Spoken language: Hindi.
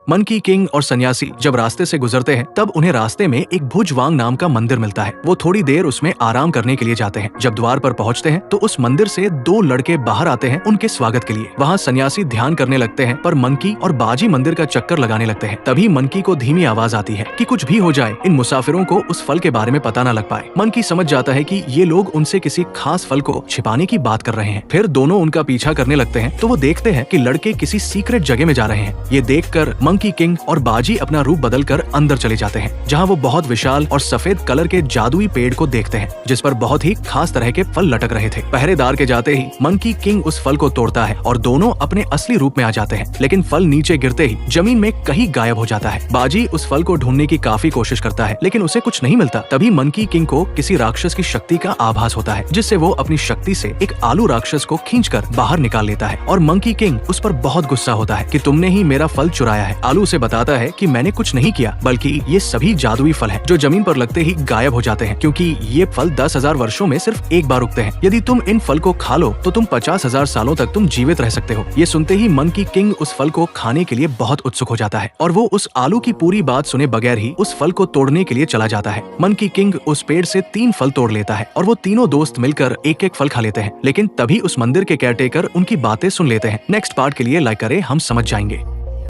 मंकी किंग और सन्यासी जब रास्ते से गुजरते हैं तब उन्हें रास्ते में एक भुजवांग नाम का मंदिर मिलता है। वो थोड़ी देर उसमें आराम करने के लिए जाते हैं। जब द्वार पर पहुंचते हैं तो उस मंदिर से दो लड़के बाहर आते हैं उनके स्वागत के लिए। वहाँ सन्यासी ध्यान करने लगते हैं पर मंकी और बाजी मंदिर का चक्कर लगाने लगते हैं। तभी मंकी को धीमी आवाज आती है कि कुछ भी हो जाए इन मुसाफिरों को उस फल के बारे में पता न लग पाए। मंकी समझ जाता है कि ये लोग उनसे किसी खास फल को छिपाने की बात कर रहे हैं। फिर दोनों उनका पीछा करने लगते हैं तो वो देखते हैं कि लड़के किसी सीक्रेट जगह में जा रहे हैं। ये देखकर मंकी किंग और बाजी अपना रूप बदलकर अंदर चले जाते हैं, जहाँ वो बहुत विशाल और सफेद कलर के जादुई पेड़ को देखते हैं जिस पर बहुत ही खास तरह के फल लटक रहे थे। पहरेदार के जाते ही मंकी किंग उस फल को तोड़ता है और दोनों अपने असली रूप में आ जाते हैं, लेकिन फल नीचे गिरते ही जमीन में कहीं गायब हो जाता है। बाजी उस फल को ढूंढने की काफी कोशिश करता है लेकिन उसे कुछ नहीं मिलता। तभी मंकी किंग को किसी राक्षस की शक्ति का आभास होता है, जिससे वो अपनी शक्ति से एक आलू राक्षस को खींचकर बाहर निकाल लेता है और मंकी किंग उस पर बहुत गुस्सा होता है कि तुमने ही मेरा फल चुराया है। आलू उसे बताता है कि मैंने कुछ नहीं किया, बल्कि ये सभी जादुई फल हैं जो जमीन पर लगते ही गायब हो जाते हैं, क्योंकि ये फल 10,000 वर्षों में सिर्फ एक बार उगते हैं। यदि तुम इन फल को खा लो तो तुम 50,000 सालों तक तुम जीवित रह सकते हो। ये सुनते ही मंकी किंग उस फल को खाने के लिए बहुत उत्सुक हो जाता है और वो उस आलू की पूरी बात सुने बगैर ही उस फल को तोड़ने के लिए चला जाता है। मंकी किंग उस पेड़ से 3 फल तोड़ लेता है और वो तीनों दोस्त मिलकर एक एक फल खा लेते हैं, लेकिन तभी उस मंदिर के केयरटेकर उनकी बातें सुन लेते हैं। नेक्स्ट पार्ट के लिए लाइक करें, हम समझ जाएंगे।